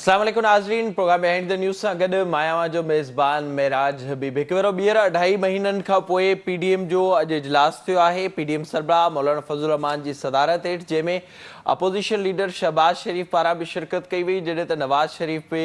अस्सलाम वालेकुम नाज़रीन, प्रोग्राम बिहाइंड द न्यूज़ सां गॾु मायावा जो मेज़बान महराज हबीब। हिकु भेरो ॿीहर 2.5 महीननि खां पोइ पीडीएम जो अॼु इजलास थियो आहे। पीडीएम सरबराह मौलाना फज़लुर रहमान जी सदारत हेठि, जंहिंमें अपोज़िशन लीडर शहबाज शरीफ़ पारां बि शिरकत कई वई, जॾहिं त नवाज़ शरीफ़ बि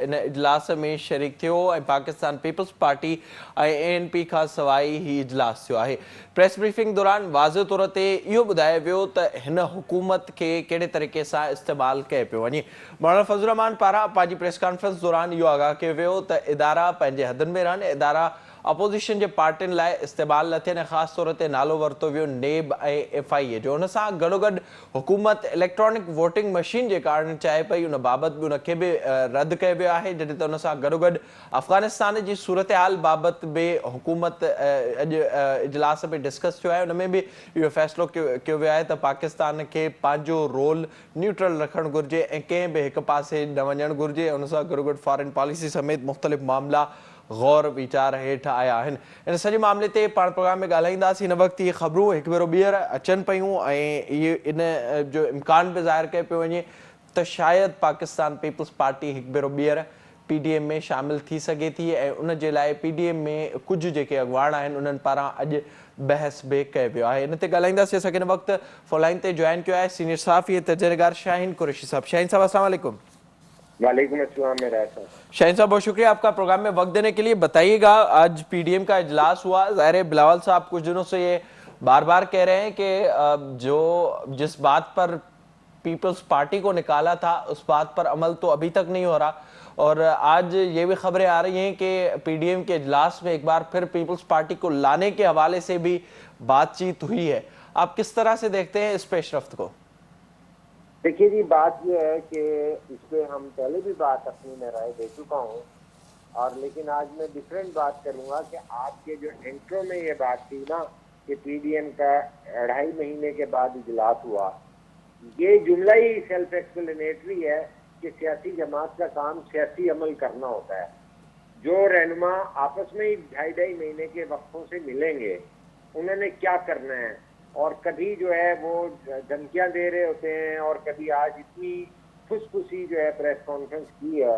इन इजलास में शरीक थियो ऐं पाकिस्तान पीपल्स पार्टी ऐं ANP खां सवाइ ही इजलास थियो आहे। प्रेस ब्रीफिंग दौरान वाज़े तौर ते इहो ॿुधायो वियो त हिन हुकूमत खे कहिड़े तरीक़े सां इस्तेमालु कयो पियो वञे। मौलाना फज़लुर रहमान पारां पंहिंजी प्रेस कॉन्फ्रेंस दौरान इहो आगाह कयो वियो त इदारा पंहिंजे हदनि में रहनि, इदारा अपोज़िशन जे पार्टियुनि लाइ इस्तेमालु न थियनि। ख़ासि तौर ते नालो वरितो वियो नेब ऐं FIA जो। हुन सां गॾोगॾु हुकूमत इलेक्ट्रॉनिक वोटिंग मशीन जे कारण चाहे पई, उन बाबति बि उनखे बि रद्द कयो वियो आहे। जॾहिं त हुन सां गॾोगॾु अफ़गानिस्तान जी सूरत हाल बाबति बि हुकूमत अॼु इजलास में डिस्कस थियो आहे। उन में बि इहो फ़ैसिलो कयो वियो आहे त पाकिस्तान खे पंहिंजो रोल न्यूट्रल रखणु घुरिजे ऐं कंहिं बि हिकु पासे न वञणु घुरिजे। उन सां गॾोगॾु फॉरेन पॉलिसी समेत मुख़्तलिफ़ मामला गौर वीचार हेठि आया आहिनि। इन सॼे मामले ते पाण प्रोग्राम में ॻाल्हाईंदासीं। हिन वक़्तु इहे ख़बरूं हिकु भेरो ॿीहर अचनि पियूं ऐं इहे इन जो इम्कान बि ज़ाहिर कयो पियो वञे त शायदि पाकिस्तान पीपल्स पार्टी हिकु भेरो ॿीहर PDM में शामिल थी सघे थी ऐं उन जे लाइ PDM में कुझु जेके अॻुवान आहिनि उन्हनि पारां अॼु बहस बि कयो वियो आहे। इन ते ॻाल्हाईंदासीं। असांखे हिन वक़्तु फ़ोन ते जॉइन कयो आहे सीनियर सहाफ़ी तजरगार शाहीन कुरैशी साहब। शाहीन साहब अस्सलाम वालेकुम। वालेकुम अस्सलाम मेरा साहब। शाहीन साहब बहुत शुक्रिया आपका प्रोग्राम में वक्त देने के लिए। बताइएगा, आज PDM का इजलास हुआ, ज़ाहिर है बिलावल साहब कुछ दिनों से ये बार बार कह रहे हैं कि जो जिस बात पर पीपल्स पार्टी को निकाला था उस बात पर अमल तो अभी तक नहीं हो रहा, और आज ये भी खबरें आ रही हैं कि PDM के इजलास में एक बार फिर पीपल्स पार्टी को लाने के हवाले से भी बातचीत हुई है। आप किस तरह से देखते हैं इस पेशरफ्त को? देखिए जी, बात यह है कि इस पे हम पहले भी बात अपनी में राय दे चुका हूँ, और लेकिन आज मैं डिफरेंट बात करूँगा कि आपके जो इंट्रो में ये बात थी ना कि PDM का 2.5 महीने के बाद इजलास हुआ, ये जुमला ही सेल्फ एक्सप्लेनेटरी है कि सियासी जमात का काम सियासी अमल करना होता है। जो रहनुमा आपस में ही 2.5 महीने के वक्फों से मिलेंगे, उन्होंने क्या करना है, और कभी जो है वो धमकियां दे रहे होते हैं और कभी आज इतनी फुसफुसी जो है प्रेस कॉन्फ्रेंस की है,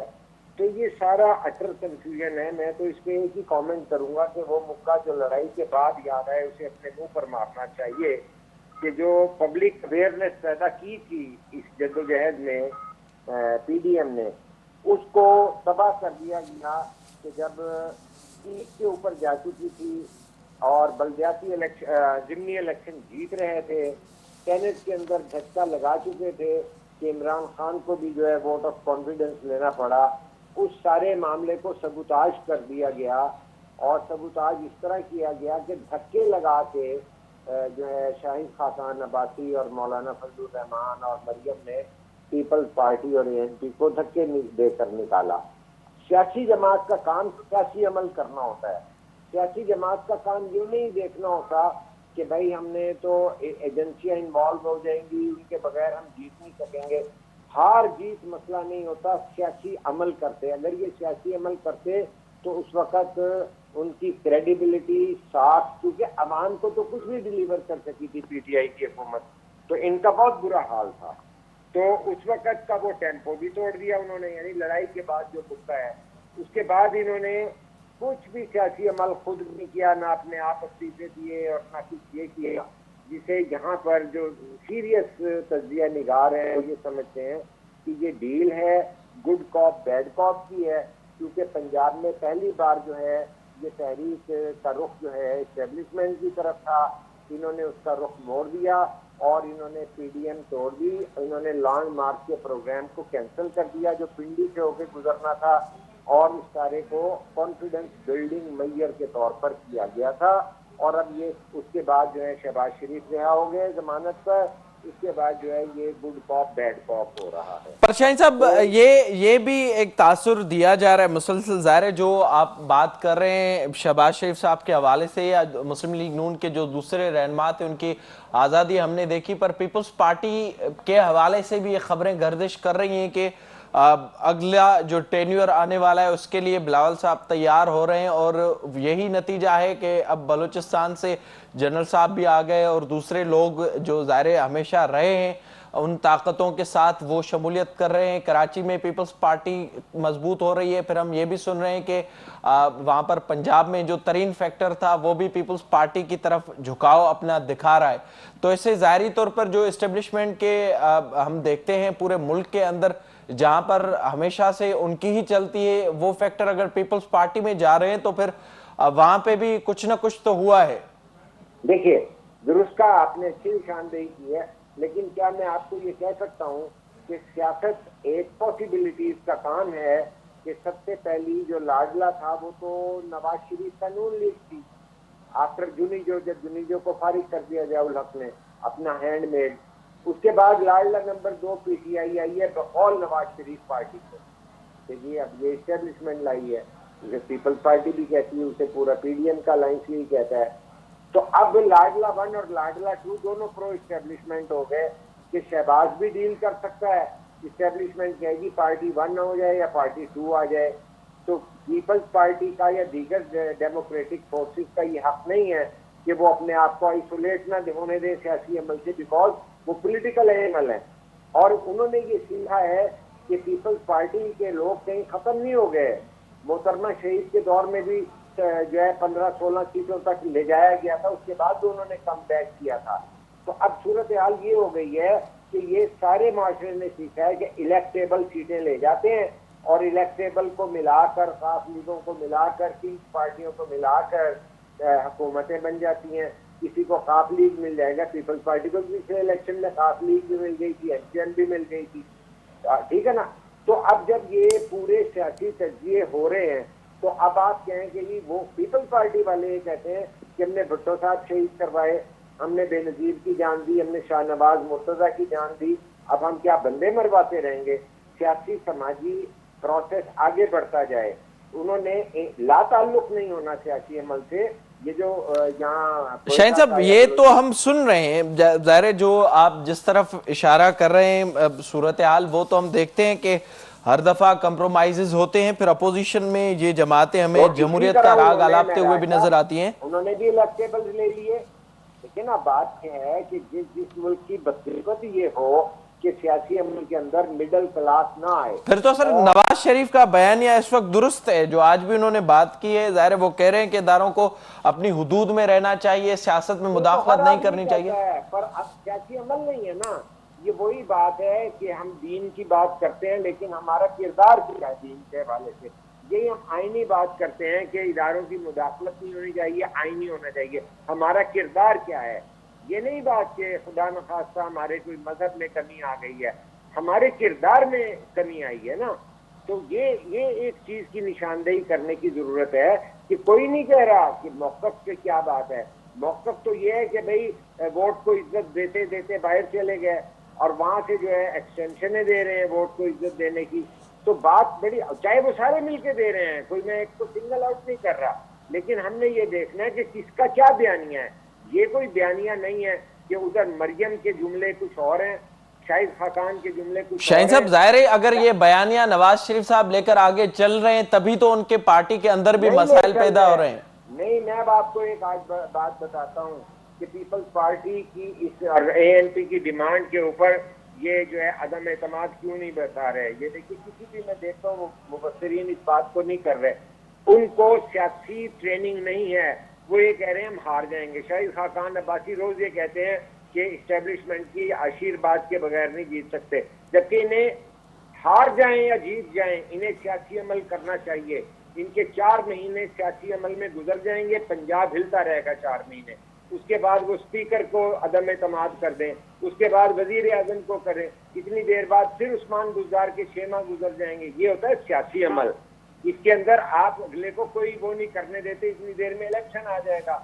तो ये सारा अटर कंफ्यूजन है। मैं तो इस पे एक ही कमेंट करूंगा कि वो मुक्का जो लड़ाई के बाद याद आए उसे अपने मुंह पर मारना चाहिए कि जो पब्लिक अवेयरनेस पैदा की थी इस जद्दोजहद में PDM ने, उसको तबाह कर दिया गया कि जब सीट के ऊपर जा चुकी थी और बल्दियाती ज़िमनी इलेक्शन जीत रहे थे, सेनेट के अंदर झटका लगा चुके थे कि इमरान खान को भी जो है वोट ऑफ कॉन्फिडेंस लेना पड़ा, उस सारे मामले को सबूताज कर दिया गया। और सबूताज इस तरह किया गया कि धक्के लगा के जो है शाहीन खाकान अब्बासी और मौलाना फजलुर रहमान और मरियम ने पीपल्स पार्टी और ANP को धक्के देकर निकाला। सियासी जमात का काम सियासी अमल करना होता है। सियासी जमात का काम ये नहीं देखना होता कि भाई हमने तो एजेंसियां इन्वॉल्व हो जाएंगी, उनके बगैर हम जीत नहीं सकेंगे। हार जीत मसला नहीं होता, सियासी अमल करते। अगर ये सियासी अमल करते तो उस वक़्त उनकी क्रेडिबिलिटी साख, क्योंकि अवाम को तो कुछ भी डिलीवर कर सकी थी PTI की हुकूमत, तो इनका बहुत बुरा हाल था। तो उस वक़्त का वो टेम्पो भी तोड़ दिया उन्होंने, यानी लड़ाई के बाद जो मुद्दा है उसके बाद इन्होंने कुछ भी सियासी अमल खुद नहीं किया, ना अपने आप इस्तीफे दिए और ना कुछ ये किया, जिसे यहाँ पर जो सीरियस तज्जिया निगार है ये समझते हैं कि ये डील है गुड कॉप बैड कॉप की है। क्योंकि पंजाब में पहली बार जो है ये तहरीक का रुख जो है एस्टेब्लिशमेंट की तरफ था, इन्होंने उसका रुख मोड़ दिया और इन्होंने PDM तोड़ दी। इन्होंने लॉन्ग मार्च के प्रोग्राम को कैंसिल कर दिया जो पिंडी से होकर गुजरना था, और इस सारे को कॉन्फिडेंस बिल्डिंग मैयर के तौर पर किया गया था। और अब ये उसके बाद जो है शहबाज शरीफ रिहा हो गए जमानत पर, इसके बाद जो है ये गुड कॉप बैड कॉप हो रहा है। पर शाहीन साहब, तो ये भी एक तासुर दिया जा रहा है मुसलसल, ज़ाहिर है जो आप बात कर रहे हैं शहबाज शरीफ साहब के हवाले से या मुस्लिम लीग नून के जो दूसरे रहनुमा थे उनकी आज़ादी हमने देखी, पर पीपल्स पार्टी के हवाले से भी ये खबरें गर्दिश कर रही हैं कि अगला जो टेन्योर आने वाला है उसके लिए बिलावल साहब तैयार हो रहे हैं, और यही नतीजा है कि अब बलूचिस्तान से जनरल साहब भी आ गए और दूसरे लोग जो ज़ाहिर हमेशा रहे हैं ان طاقتوں کے ساتھ وہ شمولیت کر رہے ہیں. کراچی میں پیپلز پارٹی مضبوط ہو رہی ہے. پھر ہم یہ بھی سن رہے ہیں کہ وہاں پر پنجاب میں جو ترین فیکٹر تھا وہ بھی پیپلز پارٹی کی طرف جھکاؤ اپنا دکھا رہا ہے. تو اسے ظاہری طور پر جو اسٹیبلشمنٹ کے ہم دیکھتے ہیں پورے ملک کے اندر جہاں پر ہمیشہ سے ان کی ہی چلتی ہے وہ فیکٹر اگر پیپلز پارٹی میں جا رہے ہیں تو پھر وہاں پہ بھی کچھ نہ کچھ تو ہوا ہے. دیکھیے درست کا آپ نے اچھی نشاندہی کی ہے، لیکن کیا میں آپ کو یہ کہہ سکتا ہوں کہ سیاست ایک پاسبلٹیز کا کام ہے کہ سب سے پہلی جو لاڈلا تھا وہ تو نواز شریف کا نون لیگ تھی. آفٹر جنیجو، جب جنیجو کو فارغ کر دیا ضیاء الحق نے اپنا ہینڈ میڈ، اس کے بعد لاڈلا نمبر 2 پی ٹی آئی آئی ہے بقول نواز شریف پارٹی کو. دیکھیے اب یہ اسٹیبلشمنٹ لائی ہے، اسے پیپلز پارٹی بھی کہتی ہے، اسے پورا پی ڈی ایم کا الائنس بھی کہتا ہے. تو اب لاڈلا 1 اور لاڈلا 2 دونوں پرو اسٹیبلشمنٹ ہو گئے کہ شہباز بھی ڈیل کر سکتا ہے. اسٹیبلشمنٹ کہے گی پارٹی 1 ہو جائے یا پارٹی 2 آ جائے. تو پیپلز پارٹی کا یا دیگر ڈیموکریٹک فورسز کا یہ حق نہیں ہے کہ وہ اپنے آپ کو آئسولیٹ نہ ہونے دے سیاسی عمل سے، بیکاز وہ پولیٹیکل اینیمل ہیں. اور انہوں نے یہ سیکھا ہے کہ پیپلز پارٹی کے لوگ کہیں ختم نہیں ہو گئے. محترمہ شہید کے دور میں بھی جو ہے 15-16 سیٹوں تک لے جایا گیا تھا، اس کے بعد انہوں نے کم بیک کیا تھا. تو اب صورتحال یہ ہو گئی ہے کہ یہ سارے معاشرے نے سیکھا ہے کہ الیکٹیبل سیٹیں لے جاتے ہیں اور الیکٹیبل کو ملا کر، خاص لیگوں کو ملا کر، کنگ پارٹیوں کو ملا کر حکومتیں بن جاتی ہیں. کسی کو خاص لیگ مل جائے گا، پیپلز پارٹی کو پچھلے الیکشن میں خاص لیگ بھی مل گئی تھی، ایس پی این بھی مل گئی تھی، ٹھیک ہے نا. تو اب جب یہ پورے سیاسی تجزیے ہو رہے ہیں تو اب آپ کہیں کہ جی وہ پیپلز پارٹی والے یہ کہتے ہیں کہ ہم نے بھٹو صاحب شہید کروائے، ہم نے بے نظیر کی جان دی، ہم نے شاہ نواز مرتضیٰ کی جان دی، اب ہم کیا بندے مرواتے رہیں گے؟ سیاسی سماجی پروسیس آگے بڑھتا جائے. انہوں نے لا تعلق نہیں ہونا سیاسی عمل سے. یہ جو یہاں شاہین صاحب یہ تو ہم سن رہے ہیں، ظاہر جو آپ جس طرف اشارہ کر رہے ہیں صورتحال وہ تو ہم دیکھتے ہیں کہ ہر دفعہ کمپرومائزز ہوتے ہیں. پھر اپوزیشن میں یہ جماعتیں ہمیں جمہوریت کا راگ آلاپتے ہوئے بھی نظر آتی ہیں. انہوں نے بھی الیکٹیبل لے لیے. لیکن اب بات یہ ہے کہ جس ملک کی بدقسمتی یہ ہو کہ سیاسی عمل کے اندر مڈل کلاس نہ آئے. پھر تو سر نواز شریف کا بیانیہ اس وقت درست ہے جو آج بھی انہوں نے بات کی ہے. ظاہر وہ کہہ رہے ہیں کہ اداروں کو اپنی حدود میں رہنا چاہیے، سیاست میں مداخلت نہیں کرنی چاہیے. پر اب سیاسی عمل نہیں ہے نا. یہ وہی بات ہے کہ ہم دین کی بات کرتے ہیں لیکن ہمارا کردار کیا ہے دین کے حوالے سے. یہی ہم آئینی بات کرتے ہیں کہ اداروں کی مداخلت نہیں ہونی چاہیے، آئینی ہونا چاہیے. ہمارا کردار کیا ہے؟ یہ نہیں بات کہ خدا نخواستہ ہمارے کوئی مذہب میں کمی آ گئی ہے، ہمارے کردار میں کمی آئی ہے نا. تو یہ ایک چیز کی نشاندہی کرنے کی ضرورت ہے کہ کوئی نہیں کہہ رہا کہ موقف پہ کیا بات ہے. موقف تو یہ ہے کہ بھئی ووٹ کو عزت دیتے دیتے باہر چلے گئے اور وہاں سے جو ہے ایکسٹینشنیں دے رہے ہیں ووٹ کو عزت دینے کی. تو بات بڑی، چاہے وہ سارے مل کے دے رہے ہیں، کوئی میں ایک کو سنگل آؤٹ نہیں کر رہا، لیکن ہم نے یہ دیکھنا ہے کہ کس کا کیا بیانیہ ہے. یہ کوئی بیانیہ نہیں ہے کہ ادھر مریم کے جملے کچھ اور ہیں، شاہد خاقان کے جملے کچھ اور ہیں. شاہین صاحب ظاہر ہے اگر یہ بیانیہ نواز شریف صاحب لے کر آگے چل رہے ہیں تبھی تو ان کے پارٹی کے اندر بھی مسائل پیدا ہو رہے ہیں. نہیں، میں اب آپ کو ایک آج بات بتاتا ہوں کہ پیپلز پارٹی کی اس اے این پی کی ڈیمانڈ کے اوپر یہ جو ہے عدم اعتماد کیوں نہیں بتا رہے. یہ دیکھیے کسی بھی میں دیکھتا ہوں مبصرین اس بات کو نہیں کر رہے. ان کو سیاسی ٹریننگ نہیں ہے. وہ یہ کہہ رہے ہیں ہم ہار جائیں گے. شاہد خاقان عباسی روز یہ کہتے ہیں کہ اسٹیبلشمنٹ کی آشیرواد کے بغیر نہیں جیت سکتے، جبکہ انہیں ہار جائیں یا جیت جائیں انہیں سیاسی عمل کرنا چاہیے. ان کے 4 مہینے سیاسی عمل میں گزر جائیں گے، پنجاب ہلتا رہے گا 4 مہینے. اس کے بعد وہ اسپیکر کو عدم اعتماد کر دیں، اس کے بعد وزیر اعظم کو کریں، اتنی دیر بعد پھر عثمان گزار کے 6 ماہ گزر جائیں گے. یہ ہوتا ہے سیاسی عمل. اس کے اندر آپ اگلے کو کوئی وہ نہیں کرنے دیتے، اتنی دیر میں الیکشن آ جائے گا.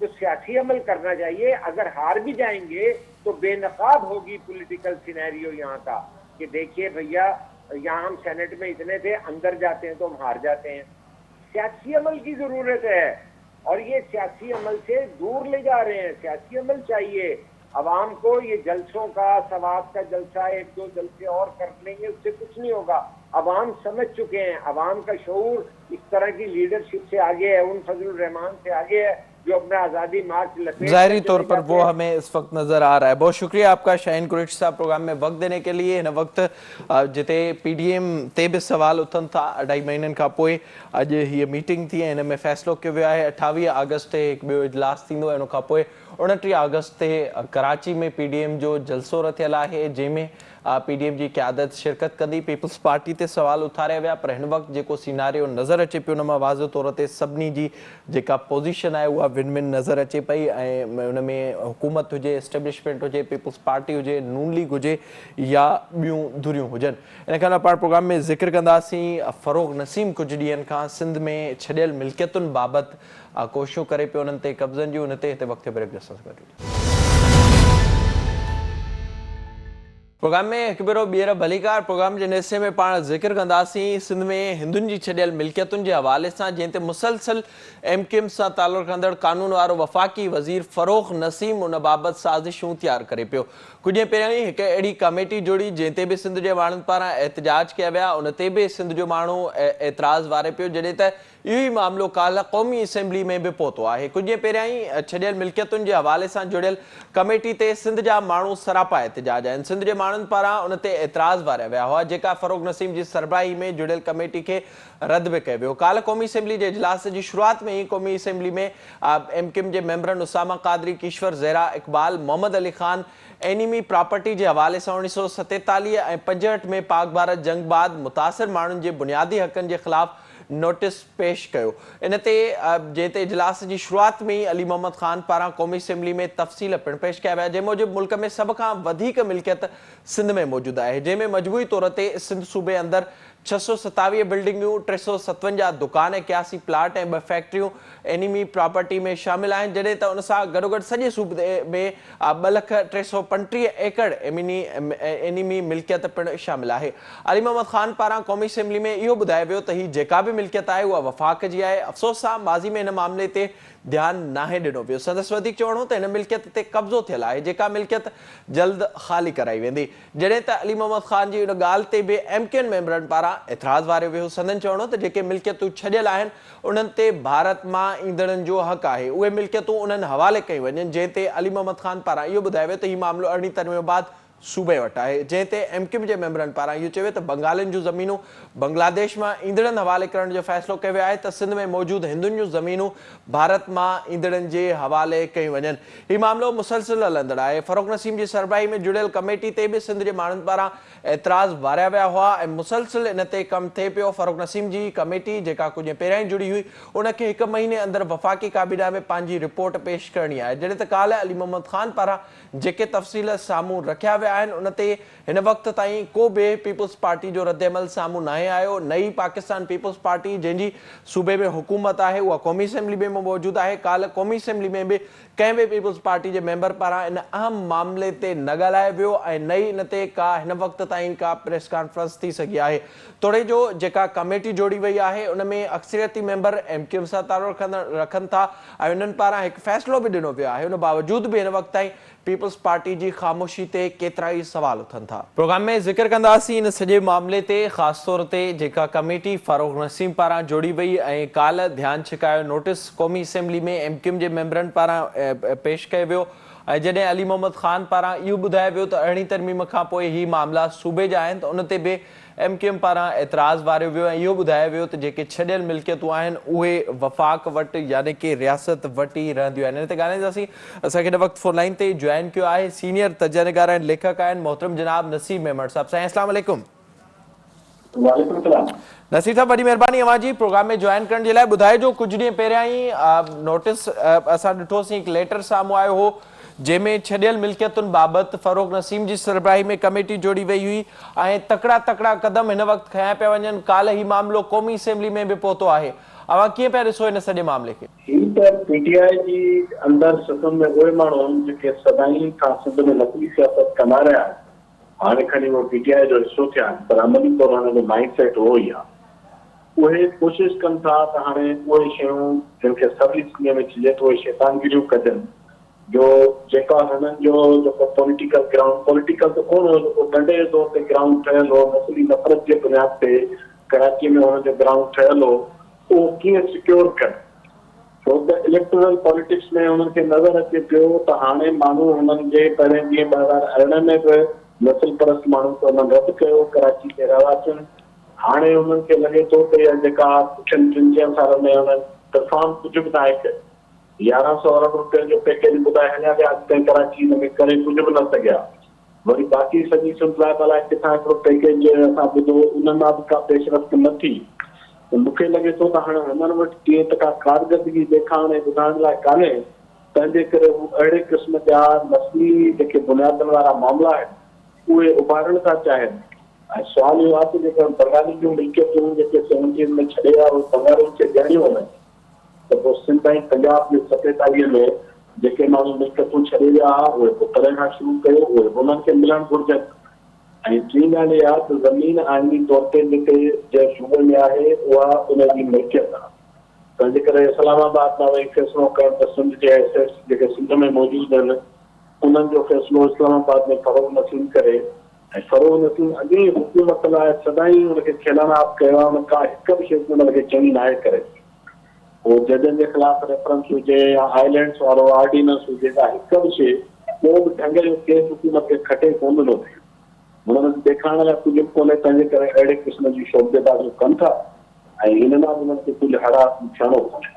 تو سیاسی عمل کرنا چاہیے. اگر ہار بھی جائیں گے تو بے نقاب ہوگی پولیٹیکل سینیریو یہاں کا کہ دیکھیے بھیا یہاں ہم سینٹ میں اتنے تھے، اندر جاتے ہیں تو ہم ہار جاتے ہیں. سیاسی عمل کی ضرورت ہے اور یہ سیاسی عمل سے دور لے جا رہے ہیں. سیاسی عمل چاہیے عوام کو. یہ جلسوں کا، ثواب کا جلسہ 1-2 جلسے اور کر لیں گے، اس سے کچھ نہیں ہوگا. عوام سمجھ چکے ہیں، عوام کا شعور اس طرح کی لیڈرشپ سے آگے ہے، ان فضل الرحمان سے آگے ہے जो अपना आजादी मार्च लपेट ज़ाहिरी कर तौर चले पर जाते वो हैं। हमें इस वक्त नज़र आ रहा है। बहुत शुक्रिया आपका शाहीन कुरैशी साहब प्रोग्राम में वक्त देने के लिए। हिन वक्त जिते पीडीएम ते भी सवाल उथनि था 2.5 महीननि खां पोइ अॼु हीअ मीटिंग थी ऐं हिन में फ़ैसिलो कयो वियो आहे। 28 अगस्त ते हिकु ॿियो इजलास थींदो ऐं उन खां पोइ 29 अगस्त ते कराची में पीडीएम जो जलसो रथियल आहे, जंहिंमें पीडीएम जी क़यादत शिरकत कंदी। पीपल्स पार्टी ते सवाल उथारिया विया, पर हिन वक़्तु जेको सिनारियो नज़र अचे पियो उन मां वाज़े तौर ते सभिनी जी जेका पोज़ीशन आहे उहा विन विन नज़र अचे पई ऐं उन में हुकूमत हुजे, एस्टेब्लिशमेंट हुजे, पीपल्स पार्टी हुजे, नून लीग हुजे या ॿियूं धुरियूं हुजनि। इन खां पाण प्रोग्राम में ज़िक्र कंदासीं फ़रोग़ नसीम कुझु ॾींहंनि खां सिंध में छॾियल मिल्कियतुनि बाबति कोशिशूं करे पियो उन्हनि ते कब्ज़नि जूं। उन ते हिते वक़्तु ब्रेक जो सां गॾु प्रोग्राम में हिकु भेरो ॿीहर भलीकार प्रोग्राम जे हिस्से में पाण ज़िक्र कंदासीं सिंध में हिंदुनि जी छॾियल मिल्कियतुनि जे हवाले सां, जंहिं ते मुसलसल एमकेएम सां तालुक़ रखंदड़ कानून वारो वफ़ाक़ी वज़ीर फ़रोग़ नसीम उन बाबति साज़िशूं तयारु करे पियो। कुझु ॾींहं पहिरियों ई हिकु अहिड़ी कमेटी जोड़ी जंहिं ते बि सिंध जे माण्हुनि पारां एहतजाज कया विया, उन ते बि सिंध जो माण्हू एतिराज़ वारे पियो, जॾहिं त इहो ई मामिलो काल्ह क़ौमी असेंबली में बि पहुतो आहे। कुझु ॾींहं पहिरियां ई छॾियल मिल्कियतुनि जे हवाले सां जुड़ियल कमेटी ते सिंध जा माण्हू सरापा एहतजाज आहिनि। सिंध जे माण्हुनि पारां उन ते एतिराज़ वारिया विया हुआ, जेका फ़रोग़ नसीम जी सरबराही में जुड़ियल कमेटी खे रद्द बि कयो वियो। काल्ह क़ौमी असेंबली जे इजलास जी शुरूआति में ई क़ौमी असेंबली में एमकेएम जे मेंबरनि उसामा कादरी, किश्वर ज़हरा इक़बाल, मोहम्मद अली ख़ान एनिमी प्रॉपर्टी जे हवाले सां 1947 ऐं 65 में पाक भारत जंग बाद मुतासिर माण्हुनि जे बुनियादी हक़नि जे ख़िलाफ़ नोटिस पेश कयो। इन ते जंहिं ते इजलास जी शुरूआति में ई अली मोहम्मद ख़ान पारां क़ौमी असेंबली में तफ़सील पिणु पेश कया विया, जंहिं मूजिबि मुल्क में सभ खां वधीक मिल्कियत सिंध में मौजूदु आहे, जंहिंमें मजमूई तौर ते सिंध सूबे अंदरि 627 बिल्डिंगूं, 357 दुकान, 81 प्लाट ऐं 2 फैक्ट्रियूं एनिमी प्रॉपर्टी में शामिल आहिनि, जॾहिं त उन सां गॾोगॾु सॼे सूबे में 2,335 एकड़ एनिमी मिल्कियत पिणु शामिल आहे। अली मोहम्मद ख़ान पारां क़ौमी असेंबली में इहो ॿुधायो वियो त हीअ जेका बि मिल्कियत आहे उहा वफ़ाक़ जी आहे। अफ़सोस सां माज़ी में हिन मामले ते ध्यानु नाहे ॾिनो वियो। संदसि वधीक चवणो त हिन मिल्कियत ते कब्ज़ो थियल आहे, जेका मिल्कियत जल्द ख़ाली कराई वेंदी, जॾहिं त अली मोहम्मद ख़ान जी उन ॻाल्हि ते बि एमकेएन मेंबरनि पारां एतिराज़ वारियो वियो। संदन चवणो त जेके मिल्कियतूं छॾियल आहिनि उन्हनि ते भारत मां ईंदड़नि जो हक़ आहे, उहे मिल्कियतूं उन्हनि हवाले कयूं वञनि, जंहिं ते अली मोहम्मद ख़ान पारां इहो ॿुधायो वियो त हीउ मामिलो 93 बाद सूबे वटि आहे, जंहिं ते एमकेएम जे मेंबरनि पारां इहो चयो त बंगालियुनि जूं ज़मीनूं बांग्लादेश मां ईंदड़नि हवाले करण जो फ़ैसिलो कयो वियो आहे त सिंध में मौजूदु हिंदुनि जूं ज़मीनूं भारत मां ईंदड़नि जे हवाले कयूं वञनि। हीउ मामिलो मुसलसिल हलंदड़ आहे। फ़रोग़ नसीम जी सरबराही में जुड़ियल कमेटी ते बि सिंध जे माण्हुनि पारां एतिराज़ वारिया विया हुआ ऐं मुसलसिल इन ते कमु थिए पियो। फ़रोग़ नसीम जी कमेटी जेका कुझु पहिरियां ई जुड़ी हुई, उनखे 1 महीने अंदरि वफ़ाक़ी काबीना में पंहिंजी रिपोर्ट पेश करणी आहे, जॾहिं त काल्ह अली मोहम्मद ख़ान पारां जेके तफ़सील साम्हूं रखिया विया आहिनि उन ते हिन वक़्त ताईं को बि पीपल्स पार्टी जो रद्द अमल साम्हूं नाहे आयो। नई पाकिस्तान पीपल्स पार्टी जंहिंजी सूबे में हुकूमत आहे उहा क़ौमी असेंबली में मौजूदु आहे। काल्ह क़ौमी असेंबली में बि कंहिं बि पीपल्स पार्टी जे मेंबर पारां इन अहम मामले ते न ॻाल्हायो वियो ऐं नई इन ते का हिन वक़्त ताईं का प्रेस कॉन्फ्रेंस थी सघी आहे। तोड़े जो जेका कमेटी जोड़ी वई आहे उन में अक्सरियती मेंबर एमकेएम सां तालुक़ रखनि था ऐं उन्हनि पारां हिकु फ़ैसिलो बि ॾिनो वियो आहे। उन बावजूद बि हिन वक़्त ताईं पीपल्स पार्टी जी ख़ामोशी ते केतिरा ई सवाल उथनि था। प्रोग्राम में ज़िक्र कंदासीं इन सॼे मामले ते, ख़ासि तौर ते जेका कमेटी फ़रोग़ नसीम पारां जोड़ी वई ऐं काल्ह ध्यानु छिकायो नोटिस क़ौमी असेंबली में एमकेएम जे मेंबरनि पारां पेश कयो वियो ऐं जॾहिं अली मोहम्मद ख़ान पारां इहो ॿुधायो वियो त 18 तरमीम खां पोइ ही मामला सूबे जा आहिनि, त उन ते बि एमकेएम पारां एतिराज़ वारियो वियो ऐं इहो ॿुधायो वियो त जेके छॾियल मिल्कियतूं आहिनि उहे वफ़ाक़ वटि यानी कि रियासत वटि ई रहंदियूं आहिनि। हिन ते ॻाल्हाईंदासीं। असांखे हिन वक़्तु फ़ोन लाइन ते जॉइन कयो आहे सीनियर तजनिकार ऐं लेखक आहिनि मोहतरम जनाब नसीर मेमण साहब। साईं अस्सलाम वालेकुम। वालेकुम सलाम। नसीर साहब वॾी महिरबानी अवां जी प्रोग्राम में जॉइन करण जे लाइ। ॿुधाइजो कुझु ॾींहं पहिरियां ई नोटिस असां ॾिठोसीं, हिकु लेटर साम्हूं आयो हो जंहिंमें छॾियल मिल्कियतुनि बाबति फ़रोग़ नसीम जी सरबराही में कमेटी जोड़ी वई हुई ऐं तकड़ा क़दम हिन वक़्तु खयां पिया वञनि। काल्ह ही मामिलो क़ौमी असेंबली में बि पहुतो आहे। अवां कीअं पिया ॾिसो हिन सॼे मामले खे? ही त पीटीआई जी अंदरि सदन में उहे माण्हू आहिनि जेके सदाईं खां सिंध में नकली सियासत कंदा रहिया आहिनि, हाणे खणी उहो पीटीआई जो हिसो थिया आहिनि, पर अमली तौर हुन जो माइंड सेट उहो ई आहे। उहे कोशिशि कनि था त हाणे उहे शयूं जिन खे सवली सिंधीअ में चइजे त उहे शैतानगिरियूं कजनि, जो जेका हिननि जो जेको पॉलिटिकल ग्राउंड, पॉलिटिकल त कोन हो, जेको डंडे जे तौर ते ग्राउंड ठहियल हो, नस्ली नफ़रत जे बुनियाद ते कराची में हुनजो ग्राउंड ठहियल हो, उहो कीअं सिक्योर कनि। छो त इलेक्टोरल पॉलिटिक्स में उन्हनि खे नज़र अचे पियो त हाणे माण्हू हुननि जे पहिरें जीअं 2018 में बि नस्ल परस्त माण्हू त उन्हनि रद्द कयो, कराची में रहिया अचनि। हाणे हुननि खे लॻे थो त इहा जेका पुठियनि 3-4 सालनि में हुननि तर्फ़ां कुझु बि न आहे कयो। 1100 अरब रुपए जो पैकेज ॿुधाए हलिया विया, अॼु ताईं कराची हिन में करे कुझु बि न सघिया। वरी बाक़ी सॼी सुंदराब लाइ किथां हिकिड़ो पैकेज असां ॿुधो, उन मां बि का पेशरफ़्त न थी। त मूंखे लॻे थो त हाणे हुननि वटि कीअं त का कारकर्दगी ॾेखारण ऐं ॿुधाइण लाइ कान्हे, तंहिंजे करे हू अहिड़े क़िस्म जा नस्ली जेके बुनियादनि वारा मामला आहिनि उहे उभारण था चाहिनि। ऐं सुवाल इहो आहे त जेके बंगाली जूं मिल्कियतूं जेके 70 में छॾे विया उहे बंगालियुनि खे ॾियणियूं आहिनि, त पोइ सिंध ऐं पंजाब जे 47 में जेके माण्हू मिल्कियतूं छॾे विया हुआ उहे पोइ तॾहिं खां शुरू कयो, उहे हुननि खे मिलणु घुरिजनि। ऐं टी ॻाल्हि इहा त ज़मीन आइनी तौर ते जेके जंहिं सूबे में आहे उहा उनजी मिल्कियत आहे। तंहिंजे करे इस्लामाबाद मां वरी फ़ैसिलो करणु त सिंध जे एसेट्स जेके सिंध में मौजूदु आहिनि उन्हनि जो फ़ैसिलो इस्लामाबाद में फ़रोग़ न थी करे, ऐं फ़रोग़ न थी अॻे हुकूमत लाइ सदाईं हुनखे खेलानाब कयो आहे, का हिकु बि शइ हुनखे चङी न आहे करे। उहो जजनि जे ख़िलाफ़ रेफरेंस हुजे या आइलैंड्स वारो ऑर्डिनेंस हुजे, का हिकु बि शइ को बि ढंग जो केस हुकूमत खे खटे कोन ॾिनो थिए। हुननि ॾेखारण लाइ कुझु बि कोन्हे, तंहिंजे करे अहिड़े क़िस्म जी शोबेबाज़ियूं कनि था ऐं हिन मां हुननि खे कुझु हरास थियणो कोन्हे।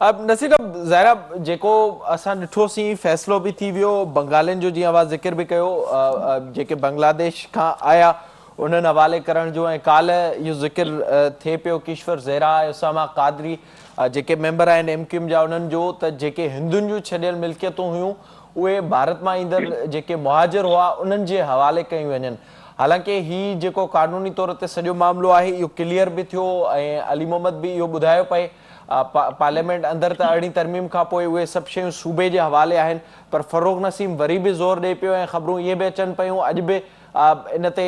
अब नसीर ज़ाहिरा जेको असां ॾिठोसीं फ़ैसिलो बि थी वियो, बंगालियुनि जो जीअं अवां ज़िक्र बि कयो, जेके बांग्लादेश खां आया उन्हनि हवाले करण जो, ऐं काल्ह इहो ज़िक्र थिए पियो किश्वर ज़हरा, उसामा क़ादरी जेके मेंबर आहिनि एमक्यूएम जा, उन्हनि जो त जेके हिंदुनि जूं छॾियल मिल्कियतूं हुयूं उहे भारत मां ईंदड़ जेके मुहाजिर हुआ उन्हनि जे हवाले कयूं वञनि। हालांकि ही जेको कानूनी तौर ते सॼो मामिलो आहे इहो क्लियर बि थियो, ऐं अली मोहम्मद बि इहो ॿुधायो पए पार्लियामेंट अंदरि त 18 तरमीम खां पोइ उहे सभु शयूं सूबे जे हवाले आहिनि। पर फ़रोग़ नसीम वरी बि ज़ोर ॾिए पियो ऐं ख़बरूं इहे बि अचनि पियूं अॼु बि इन ते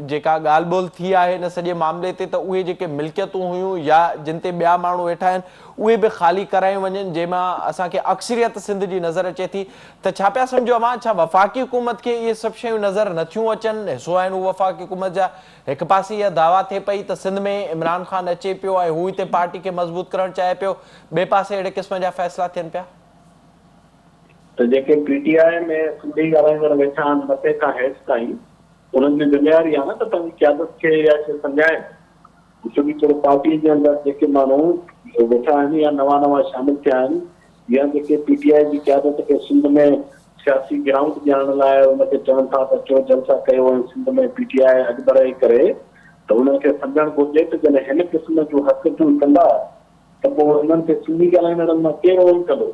जेका ॻाल्हि ॿोल थी आहे इन सॼे मामले ते, त उहे जेके मिल्कियतूं हुयूं या जिन ते ॿिया माण्हू वेठा आहिनि उहे बि ख़ाली करायूं वञनि, जंहिंमां असांखे अक्सरियत सिंध जी नज़र अचे थी। त छा पिया सम्झो अवां, छा वफ़ाक़ी हुकूमत खे इहे सभु शयूं नज़र नथियूं अचनि? हिसो आहिनि उहे वफ़ाक़ी हुकूमत जा। हिकु पासे इहा दावा थिए पई त सिंध में इमरान ख़ान अचे पियो ऐं हू हिते पार्टी खे मज़बूत करणु चाहे पियो, ॿिए पासे अहिड़े क़िस्म जा फ़ैसिला थियनि पिया। त जेके पीटीआई में सिंधी ॻाल्हाईंदड़ वेठा आहिनि मथे खां हेठि ताईं, उन्हनि जी ज़िमेवारी आहे न त पंहिंजी क़यादत खे इहा शइ सम्झाइनि। छोकी थोरो पार्टी जे अंदरि जेके माण्हू वेठा आहिनि या नवां शामिल थिया आहिनि, या जेके पीटीआई जी क़यादत खे सिंध में सियासी ग्राउंड ॾियण लाइ हुनखे चवनि था त अचो जलसा कयो ऐं सिंध में पीटीआई अॻिभराई करे, त हुननि खे सम्झणु घुरिजे त जॾहिं हिन क़िस्म जूं हरकतूं कंदा त पोइ हुननि खे सिंधी ॻाल्हाईंदड़नि मां केरु रोल कंदो?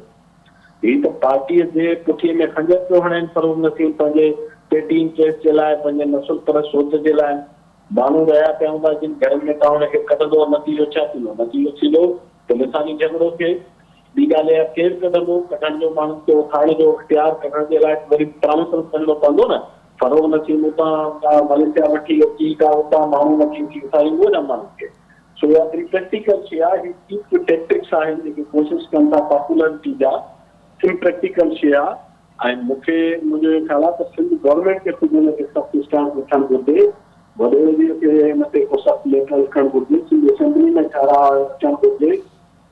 हीअ त पार्टीअ जे पुठीअ में खंजर पियो हणनि फ़रोग़ नसीम पंहिंजे पेटी इंटरेस्ट जे लाइ, पंहिंजे नस्ल परस्त सोच जे लाइ। माण्हू रहिया पिया हूंदा जिन घरनि में तव्हां हुनखे कढंदो, नतीजो छा थींदो? नतीजो थींदो त लिसानी झगड़ो थिए। ॿी ॻाल्हि इहा केरु कढंदो? कढण जो माण्हू खे उथाइण जो इख़्तियार कढण जे लाइ वरी ट्रांसफर करिणो पवंदो न। फ़रोग़ नसीम उतां मलेशिया वठी अची का उतां माण्हू वठी अची उथारींदो न माण्हू खे। सो इहा हिकिड़ी प्रैक्टिकल शइ आहे, ही टैक्टिक्स आहिनि जेके कोशिशि कनि था पॉपुलरिटी जा, प्रैक्टिकल शइ आहे। ऐं मूंखे मुंहिंजो ख़्यालु आहे त सिंध गवर्नमेंट खे ख़ुदि हुनखे सख़्तु स्टैंड वठणु घुरिजे, वॾे वॾे खे हिन ते को सख़्तु लेटर लिखणु घुरिजे, सिंध असेंबली में ठाराह अचणु घुरिजे,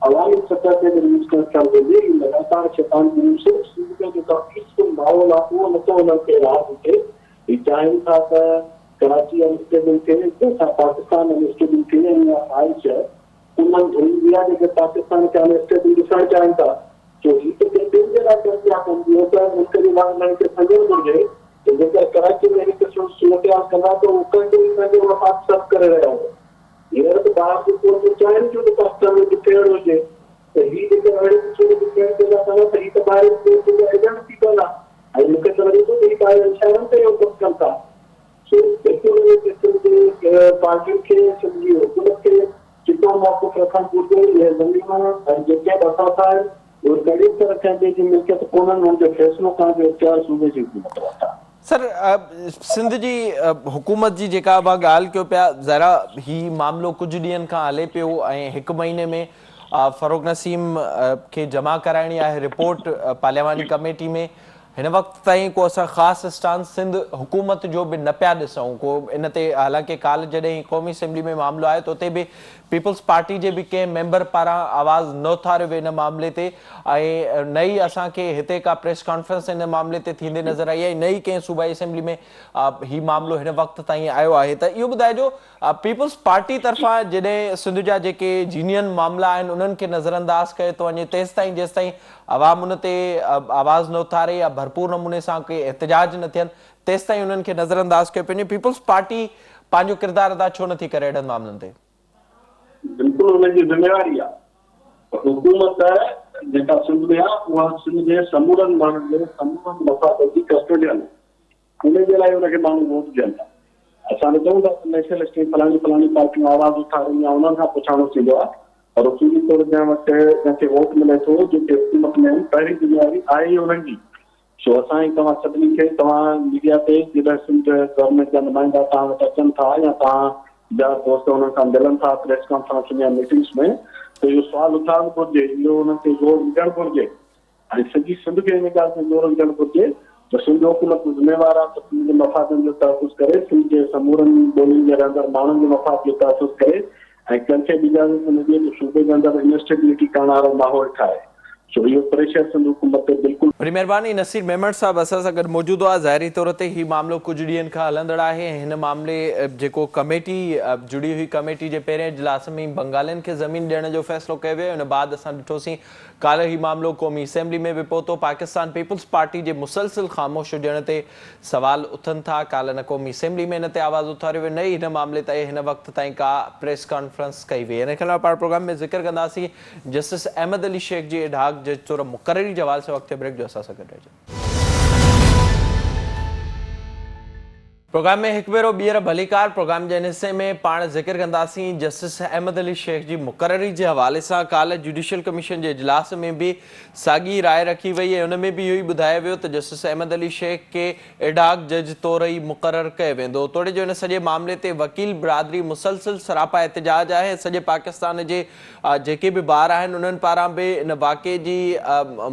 अवामी सतह ते रिलीज़ करणु घुरिजे। ही लगातार शैतान गुरू से सिंध में जेका पीसफुल माहौल आहे उहो नथो हुननि खे राहत ॾिए। ही चाहिनि था त कराची अनस्टेबल थिए, जंहिंसां पाकिस्तान अनस्टेबल थिए, या ख़्वाहिश उन्हनि इंडिया जेके पाकिस्तान खे अनस्टेबल ॾिसणु चाहिनि था। तो ही तो ॿियनि जे लाइ चर्चा कंदी आहे त मुल्क जे माण्हुनि खे सम्झणु घुरिजे त जेकर कराची में हिकु सूरत कंदा त उहो पंहिंजो वफ़ाक़ सभु करे रहिया आहिनि। हींअर त ॿाहिरि जो कोन चाहिनि थियूं त पाकिस्तान में डिफेयर हुजे, त हीअ जेके अहिड़े क़िस्म जो डिफेयर कंदा कंदा त हीअ त ॿाहिरि एजेंट थी पवंदा। ऐं मूंखे त लॻे थो त हीअ ॿाहिरि शहरनि ते इहो कमु कनि था। सो पार्टियुनि खे सिंधी हुकूमत खे चिटो मौक़िफ़ रखणु घुरिजे। इहे ज़मीनूं ऐं जेके बि असां था सर सिंध जी हुकूमत जी जेका अवां ॻाल्हि कयो पिया ज़रा, ही मामिलो कुझु ॾींहंनि खां हले पियो ऐं हिकु महीने में फ़रोग़ नसीम खे जमा कराइणी आहे रिपोर्ट पार्लियामानी कमेटी में। हिन वक़्त ताईं को असां ख़ासि स्टांस सिंध हुकूमत जो बि न पिया ॾिसूं को इन ते। हालांकि काल्ह जॾहिं क़ौमी असेंबली में मामिलो आयो त उते बि पीपल्स पार्टी जे बि कंहिं मेंबर पारां आवाज़ न उथारियो वियो इन मामले ते ऐं नई असांखे हिते का प्रेस कॉन्फ्रेंस इन मामले ते थींदे नज़र आई आहे नई कंहिं सूबाई असेंबली में ही मामलो हिन वक़्त ताईं आयो आहे त इहो ॿुधाइजो पीपल्स पार्टी तरफ़ां जॾहिं सिंध जा जेके जीनियन मामला आहिनि उन्हनि खे नज़रअंदाज कयो थो वञे तेसिताईं जेसिताईं आवाम उन ते आवाज़ न उथारे या भरपूर नमूने सां के एहतजाज न थियनि तेसिताईं उन्हनि खे नज़रअंदाज कयो पंहिंजे पीपल्स पार्टी पंहिंजो किरदारु अदा छो नथी करे अहिड़नि मामलनि ते बिल्कुलु हुनजी ज़िम्मेवारी आहे हुकूमत जेका सिंध में आहे उहा सिंध जे समूरनि माण्हुनि जे समूरनि मफ़ाद जी कस्टोडियन उन जे लाइ हुनखे माण्हू वोट ॾियनि था असां न चऊं था नेशनल स्टेट फलाणी फलाणी पार्टियूं आवाज़ उथारनि या उन्हनि खां पुछाणो थींदो आहे पर उसूली तौर जंहिं वटि जंहिंखे वोट मिले थो जेके हुकूमत में पहिरीं ज़िम्मेवारी आहे ई उन्हनि जी सो असां ई तव्हां सभिनी खे तव्हां मीडिया ते जॾहिं सिंध गवर्नमेंट जा नुमाइंदा तव्हां वटि अचनि था या तव्हां जा दोस्त हुननि सां मिलनि था प्रेस कॉन्फ्रेंस या मीटिंग्स में त इहो सुवालु उथारणु घुरिजे इहो हुननि ते ज़ोर विझणु घुरिजे ऐं सॼी सिंध खे हिन ॻाल्हि ते ज़ोर विझणु घुरिजे त सिंध हुकूमत ज़िम्मेवार आहे त सिंध जे मफ़ादनि जो तहफ़ुज़ करे सिंध जे समूरनि ॿोलियुनि जे रहंदड़ माण्हुनि जे मफ़ाद जो तहफ़ुज़ करे ऐं कंहिंखे बि इजाज़त न ॾिए त सूबे जे अंदरि इनस्टेबिलिटी करण वारो माहौल ठाहे सो इहो प्रेशर सिंध हुकूमत ते बिल्कुलु वॾी महिरबानी नसीर मेमण साहब असां सां गॾु मौजूदु आहे ज़ाहिरी तौर ते ही मामिलो कुझु ॾींहंनि खां हलंदड़ आहे हिन मामले जेको कमेटी जुड़ी हुई कमेटी जे पहिरें इजलास में बंगालियुनि खे ज़मीन ॾियण जो फ़ैसिलो कयो वियो हुन बाद असां ॾिठोसीं काल्ह ही मामिलो क़ौमी असेंबली में बि पहुतो पाकिस्तान पीपल्स पार्टी जे मुसलसिल ख़ामोश हुजण ते सवाल उथनि था काल्ह न क़ौमी असेंबली में इन ते आवाज़ उथारियो वियो न ई हिन मामले ते हिन वक़्त ताईं का प्रेस कॉन्फ्रेंस कई वई हिन खां अलावा पाण प्रोग्राम में ज़िक्र कंदासीं जस्टिस अहमद अली शेख जी इडाक जज तौर मुक़ररी जे हवाले सां वक़्त ब्रेक जो असां सां गॾु रहिजो प्रोग्राम में हिकु भेरो ॿीहर भलीकार प्रोग्राम जे हिस्से में पाण ज़िक्र कंदासीं जस्टिस अहमद अली शेख जी मुक़ररी जे हवाले सां काल्ह जुडिशियल कमीशन जे इजलास में बि साॻी राय रखी वई ऐं हुन में बि इहो ई ॿुधायो वियो त जस्टिस अहमद अली शेख खे एडाक जज तौर ई मुक़ररु कयो वेंदो तोड़े जो हिन सॼे मामले ते वकील बिरादरी मुसलसिल सरापा एहतजाज आहे सॼे पाकिस्तान जे जेके बि ॿार आहिनि उन्हनि पारां बि इन वाक़े जी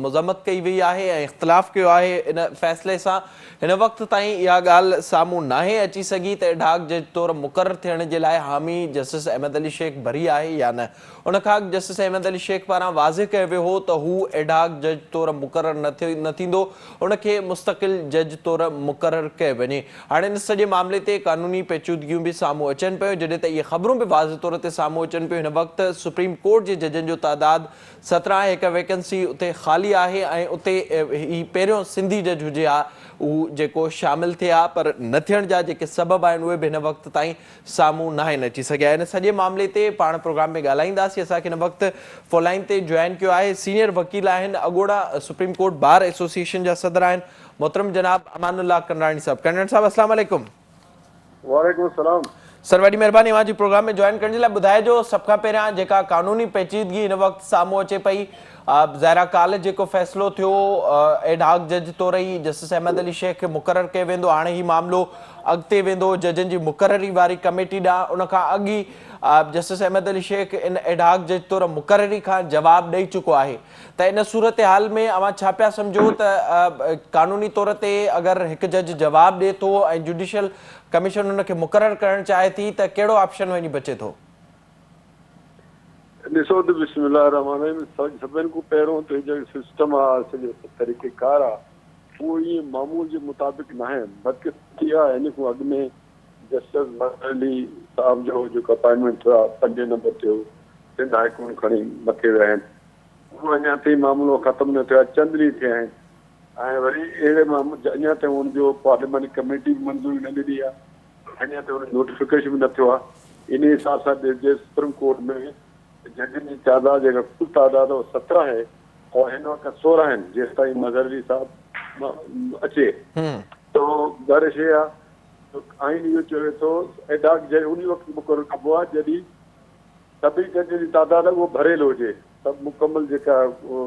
मज़म्मत कई वई आहे ऐं इख़्तिलाफ़ कयो आहे इन फ़ैसिले सां हिन वक़्त ताईं इहा ॻाल्हि साम्हूं नाहे अची सघी त एडाक जज तौर मुक़ररु थियण जे लाइ हामी जस्टिस अहमद अली शेख भरी आहे या न उन खां जस्टिस अहमद अली शेख पारां वाज़े कयो वियो हो त हू एडाक जज तौर मुक़ररु न थींदो उनखे मुस्तक़िल जज तौर मुक़ररु कयो वञे हाणे हिन सॼे मामले ते क़ानूनी पेचीदगियूं बि साम्हूं अचनि पियूं जॾहिं त इहे ख़बरूं बि वाज़े तौर ते साम्हूं अचनि पियूं हिन वक़्तु सुप्रीम कोर्ट जे जजनि जो तादादु 17 आहे हिकु वैकेंसी उते ख़ाली आहे ऐं उते ही पहिरियों सिंधी जज हुजे हा उहो जेको शामिल थिया पर न थियण जा जेके सबब आहिनि उहे बि हिन वक़्त ताईं साम्हूं न आहिनि अची सघिया हिन सॼे मामले ते पाण प्रोग्राम में ॻाल्हाईंदासीं असांखे हिन वक़्तु फ़ोन ते जॉइन कयो आहे सीनियर वकील आहिनि अॻोड़ा सुप्रीम कोर्ट बार एसोसिएशन जा सदर आहिनि मोहतरम जनाब अमानुल्लाह करनाणी साहब करनाणी साहब अस्सलाम वालेकुम वालेकुम सलाम सर वॾी महिरबानी अवां जी प्रोग्राम में जॉइन करण जे लाइ ॿुधाइजो सभ खां पहिरियां जेका क़ानूनी पेचीदगी हिन वक़्तु साम्हूं अचे पई ज़ाहिरा काल्ह जेको फ़ैसिलो थियो एडाक जज तौर ई जस्टिस अहमद अली शेख खे मुक़ररु कयो वेंदो हाणे ही मामिलो अॻिते वेंदो जजनि जी मुक़ररी वारी कमेटी ॾांहुं उन खां अॻु ई जस्टिस अहमद अली शेख इन एडाक जज तौर मुक़ररी खां जवाबु ॾेई चुको आहे त इन सूरत हाल में अवां छा पिया सम्झो त क़ानूनी तौर ते अगरि हिकु जज जवाबु ॾिए थो ऐं जुडिशियल कमीशन हुनखे मुक़ररु करणु चाहे थी त कहिड़ो ऑप्शन वञी बचे थो ॾिसो त बिस्मिल्लाह रहमान रहीम सभिनि खां पहिरियों त जेको सिस्टम आहे सॼो तरीक़ेकार आहे उहो ईअं मामूल जे मुताबिक़ न आहे बदकिस्मती आहे हिन खां अॻु में जस्टिस अली साहब जो जेको अपॉइंटमेंट थियो आहे 5 नंबर थियो सिंध हाई कोर्ट खणी मथे विया आहिनि उहो अञा ताईं मामिलो ख़तमु न थियो आहे चंद ॾींहं थिया आहिनि ऐं वरी अहिड़े मामले अञा ताईं हुनजो पार्लियामेंट कमेटी बि मंज़ूरी न ॾिनी आहे अञा ताईं हुन नोटिफिकेशन बि न थियो आहे इन हिसाब सां सुप्रीम कोर्ट में जजनि जी तादाद जेका कुल तादाद 17 आहे और हिन वक़्तु 16 आहिनि जेसि ताईं मज़हर अली साहब अचे तो ॻाल्हि शइ आहे आइन इहो चवे थो एडाक जज उन वक़्तु मुक़ररु कबो आहे जॾहिं सभई जज जी तादाद उहो भरियलु हुजे सभु मुकमल जेका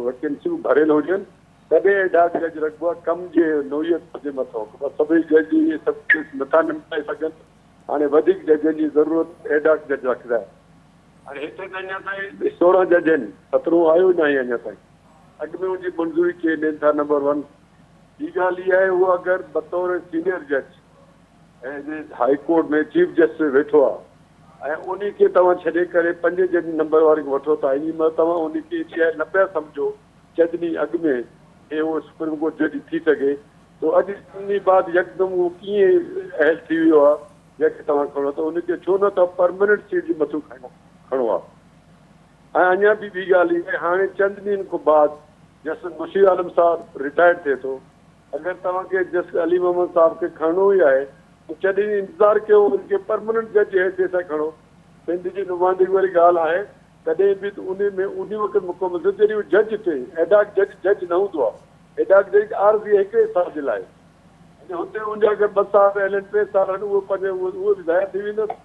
वैकेंसियूं भरियलु हुजनि तॾहिं एडाक जज रखिबो आहे कम जे नोयत जे मथां सभई जज इहे सभु केस नथा निपटाए सघनि हाणे वधीक जजनि जी ज़रूरत एडाक जज रखंदा आहिनि हाणे हिते त अञा ताईं 16 जज आहिनि 17 आयो न आहे अञा ताईं अॻु में हुनजी मंज़ूरी कीअं ॾियनि था नंबर 1 ॿी ॻाल्हि इहा आहे उहो अगरि बतौर सीनियर जज ऐं हाई कोर्ट में चीफ जस्टिस वेठो आहे ऐं उन खे तव्हां छॾे करे 5 जज नंबर वारे खे वठो था, इन महिल तव्हां उन खे न पिया सम्झो 6 ॾींहं अॻु में कि उहो सुप्रीम कोर्ट जज थी सघे, तो अॼु उन बाद यकदम उहो कीअं अहल थी वियो आहे जंहिंखे तव्हां खणो था, उनखे छो न तव्हां परमानेंट सीट जे मथां खणो आहे। ऐं अञा बि ॿी ॻाल्हि इहा, हाणे चंद ॾींहंनि खां बाद जस्टिस मुशीर आलम साहिबु रिटायर थिए थो, अगरि तव्हांखे जस्टिस अली मोहम्मद साहिब खे खणणो ई आहे त जॾहिं इंतज़ारु कयो उनखे परमानेंट जज जे हैसियत सां खणो। सिंध जी नुमाइंदगी वारी ॻाल्हि आहे, तॾहिं बि उन में उन वक़्तु मुकमल जॾहिं उहो जज थिए, एडाक जज न हूंदो आहे, एडाक जज आरज़ी 1 साल जे लाइ, हुते उनजा अगरि 2 साल आहिनि 3 साल आहिनि उहो पंहिंजो उहो बि ज़ाहिर थी वेंदसि।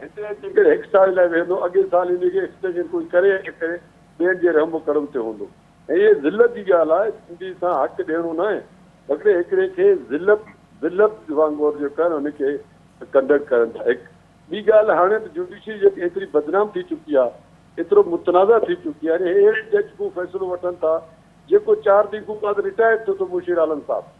हिते जेकर 1 साल लाइ वेंदो, अॻे साल इनखे एक्सटेंशन कोई करे ॿियनि जे रहम करम ते हूंदो। ऐं इहे ज़िलत जी ॻाल्हि आहे, सिंधी सां हक़ ॾियणो न आहे, हिकिड़े हिकिड़े खे ज़िलत वांगुरु जेको आहे न हुनखे कंडक्ट करनि था। ॿी ॻाल्हि, हाणे त जुडिशरी जेकी एतिरी बदनाम थी चुकी आहे, एतिरो मुतनाज़ा थी चुकी आहे, अहिड़े जज को फ़ैसिलो वठनि था जेको 4 ॾींहं खां बाद रिटायर थियो त मुशीर आलम साहिबु,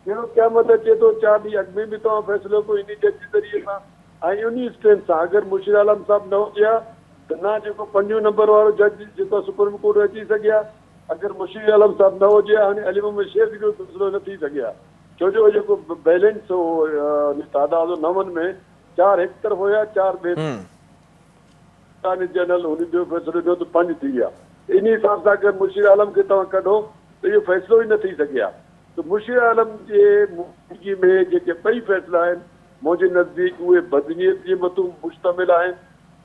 कहिड़ो क़यामत अचे थो 4 ॾींहं अॻु में बि तव्हां फ़ैसिलो को इन जज जे ज़रिए सां। ऐं उन स्ट्रेंथ सां अगरि मुशीर आलम साहिबु न हुजे हा त न जेको 5 नंबर वारो जज जेको सुप्रीम कोर्ट अची सघे हा, अगरि मुशीर आलम साहिबु न हुजे हा हाणे अली मोहम्मद शेख जो फ़ैसिलो न थी सघे हा, छो जो जेको बैलेंस हो तादाद 9 में 4 हिकु तरफ़ हुया, 4 ॿिए जनरल हुन जो फ़ैसिलो ॾियो त 5 थी विया। इन हिसाब सां अगरि मुशीर आलम खे तव्हां कढो त इहो फ़ैसिलो ई न थी सघे हा। त मुशीर आलम जे मुल्की में जेके ॿई फ़ैसिला आहिनि मुंहिंजे नज़दीक उहे बदनीयत जे मथां मुश्तमिल आहिनि,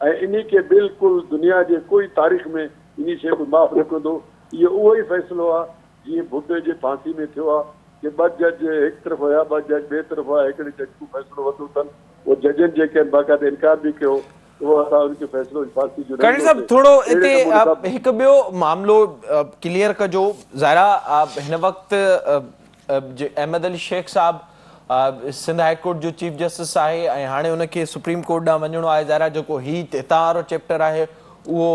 ऐं इन खे बिल्कुलु दुनिया जे कोई तारीख़ में इन शइ को माफ़ न कंदो। इहो उहो ई फ़ैसिलो आहे जीअं भुट्टे जे फांसी में थियो आहे कि 2 जज हिकु तरफ़ हुया, 2 जज ॿिए तरफ़ हुआ, हिकिड़े जज को फ़ैसिलो वरितो अथनि, उहो जजनि जेके आहिनि बाक़ाइदा इनकार बि कयो, उहो असां उनखे फ़ैसिलो फांसी जो करण साहब थोड़ो हिते हिकु ॿियो मामलो क्लियर कजो। ज़ाहिरा हिन वक़्तु अहमद अली शेख साहब सिंध हाई कोर्ट जो चीफ जस्टिस आहे ऐं हाणे उनखे सुप्रीम कोर्ट ॾांहुं वञिणो आहे। ज़ाहिरा जेको हितां वारो चैप्टर आहे उहो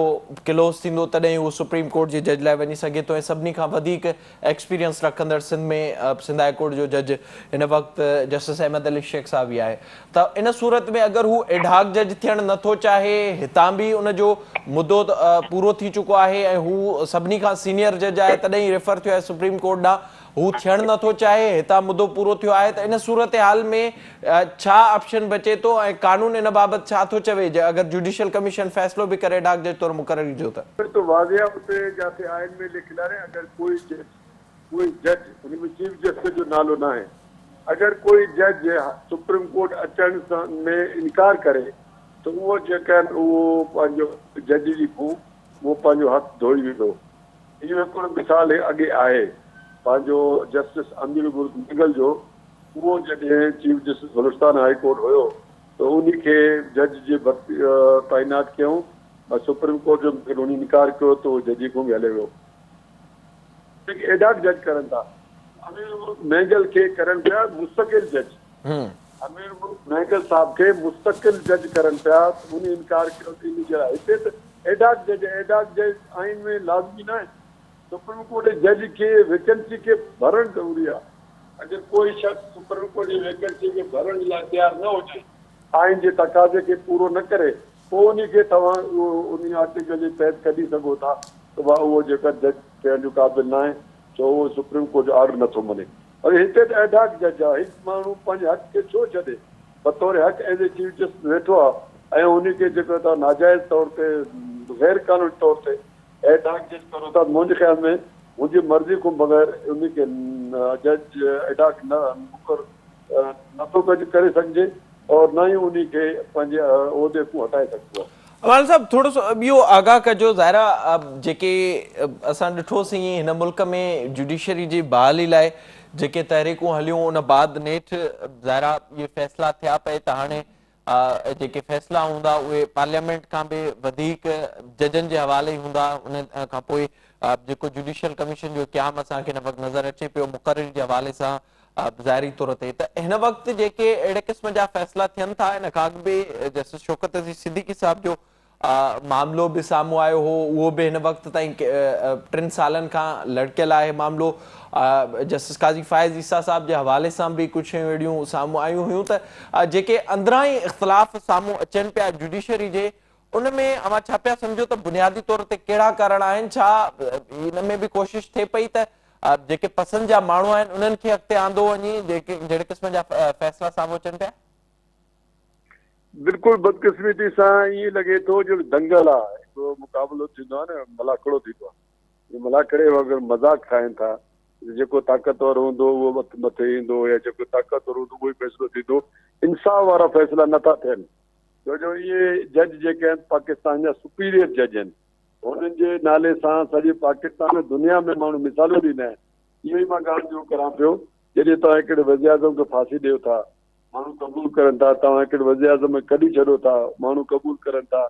क्लोज़ थींदो तॾहिं उहो सुप्रीम कोर्ट जे जज लाइ वञी सघे थो, ऐं सभिनी खां वधीक एक्सपीरियंस रखंदड़ सिंध में सिंध हाई कोर्ट जो जज हिन वक़्तु जस्टिस अहमद अली शेख साहब ई आहे। त इन सूरत में अगरि हू एडहाक जज थियणु नथो चाहे, हितां बि उनजो मुदो पूरो थी चुको आहे ऐं हू सभिनी खां सीनियर जज आहे तॾहिं रेफर थियो आहे सुप्रीम कोर्ट ॾांहुं, हू थियणु नथो चाहे, हितां मुदो पूरो थियो आहे, त इन सूरत हाल में छा ऑप्शन बचे थो ऐं कानून इन बाबति छा थो चवे अगरि जुडिशियल कमीशन फ़ैसिलो बि करे एडहाक जज तौरु मुक़ररी जो त? तो वाज़िया उते जाते आइन में लिखियल आहे, अगरि कोई जज उन में चीफ जस्टिस जो नालो न आहे, अगरि कोई जज सुप्रीम कोर्ट अचण में इनकार करे त उहो जेका आहिनि उहो पंहिंजो जज जी उहो पंहिंजो हक़ धोई वेंदो। इहो हिकिड़ो मिसाल अॻे आहे पंहिंजो जस्टिस अमीर मुगल जो, उहो जॾहिं chief justice Balochistan high court हुयो त उन खे जज जे तैनात कयूं, सुप्रीम कोर्ट जो उन इनकार कयो त उहो जज खां बि हले वियो। एडाक जज करनि था, अमीर महगल खे करनि पिया मुस्तकिल जज, अमीर महगल साहब खे मुस्तकिल जज करनि पिया, उन इनकार कयो त इन जे लाइ हिते त एडाक जज आइन में लाज़मी न आहे। सुप्रीम कोर्ट जज खे वैकेंसी खे भरणु ज़रूरी आहे। अगरि कोई शख़्स सुप्रीम कोर्ट जी वैकेंसी खे भरण जे लाइ तयारु न हुजे, आइन जे तक़ाज़े खे पूरो न करे, पोइ उन खे तव्हां उन आर्टिकल जे तहत कढी सघो था त भाउ उहो जेका जज थियण जो क़ाबिल न आहे, छो उहो सुप्रीम कोर्ट जो ऑर्डर नथो मञे। और हिते त एडहाक जज आहे, हिकु माण्हू पंहिंजे हक़ खे छो छॾे, बतौर हक़ एज़ ए चीफ जस्टिस वेठो आहे ऐं उनखे जेको तव्हां नाजाइज़ तौर ते गैर कानूनी तौर ते एडहाक जज करो था। मुंहिंजे ख़्याल में मुंहिंजी मर्ज़ी खां बग़ैर उनखे जज एडहाक नथो करे सघिजे और न ई उनखे पंहिंजे उहिदे खां हटाए सघिबो आहे। अमान साहब थोड़ो सो ॿियो आगाह कजो। ज़ाहिरा जेके असां ॾिठोसीं हिन मुल्क में जुडिशरी जी बहाली लाइ जेके तहरीकूं हलियूं उन बाद नेठि ज़ाहिरा इहे फ़ैसिला थिया पए त हाणे जेके फ़ैसिला हूंदा उहे पार्लियामेंट खां बि वधीक जजनि जे हवाले ई हूंदा। उन खां पोइ जेको जुडिशियल कमीशन जो क़याम असांखे हिन वक़्तु नज़र अचे पियो मुक़ररी जे हवाले सां ज़ाहिरी तौर ते, त हिन वक़्तु जेके अहिड़े क़िस्म जा फ़ैसिला थियनि था, हिन खां अॻु बि जस्टिस शौकत अज़ीज़ सिद्दीकी साहब जो मामलो बि साम्हूं आयो हो, उहो बि हिन वक़्त ताईं 3 सालनि खां लड़कियल आहे मामलो। जस्टिस काज़ी फ़ाइज़ ईसा साहब जे हवाले सां बि कुझु शयूं अहिड़ियूं साम्हूं आयूं हुयूं त जेके अंदरां ई इख़्तिलाफ़ साम्हूं अचनि पिया जुडिशरी जे, उन में अवां छा पिया सम्झो त बुनियादी तौर ते कहिड़ा कारण आहिनि? छा इन में बि कोशिशि थिए पई त जेके पसंदि जा माण्हू आहिनि उन्हनि खे अॻिते आंदो वञे, जहिड़े क़िस्म जा फ़ैसिला साम्हूं अचनि पिया? बिल्कुलु बदकिस्मती सां ईअं लॻे थो जो दंगल आहे, हिकिड़ो मुक़ाबिलो थींदो आहे न, मलाखड़ो थींदो आहे। मलाखड़े अगरि मज़ाक खाइनि था, जेको ताक़तवर हूंदो उहो मथे ईंदो, या जेको ताक़तवर हूंदो उहो ई फ़ैसिलो थींदो। इंसाफ़ वारा फ़ैसिला नथा थियनि, छो जो इहे जज जेके आहिनि पाकिस्तान जा सुपीरियर जज आहिनि, उन्हनि जे नाले सां सॼे पाकिस्तान दुनिया में माण्हू मिसालूं ॾींदा आहिनि। इहो ई मां ॻाल्हि जो करां पियो, जॾहिं तव्हां हिकिड़े वज़ीर आज़म खे फांसी ॾियो था, माण्हू क़बूल करनि था, तव्हां हिकिड़े वज़ीर आज़म में कढी छॾो था, माण्हू क़बूल करनि था,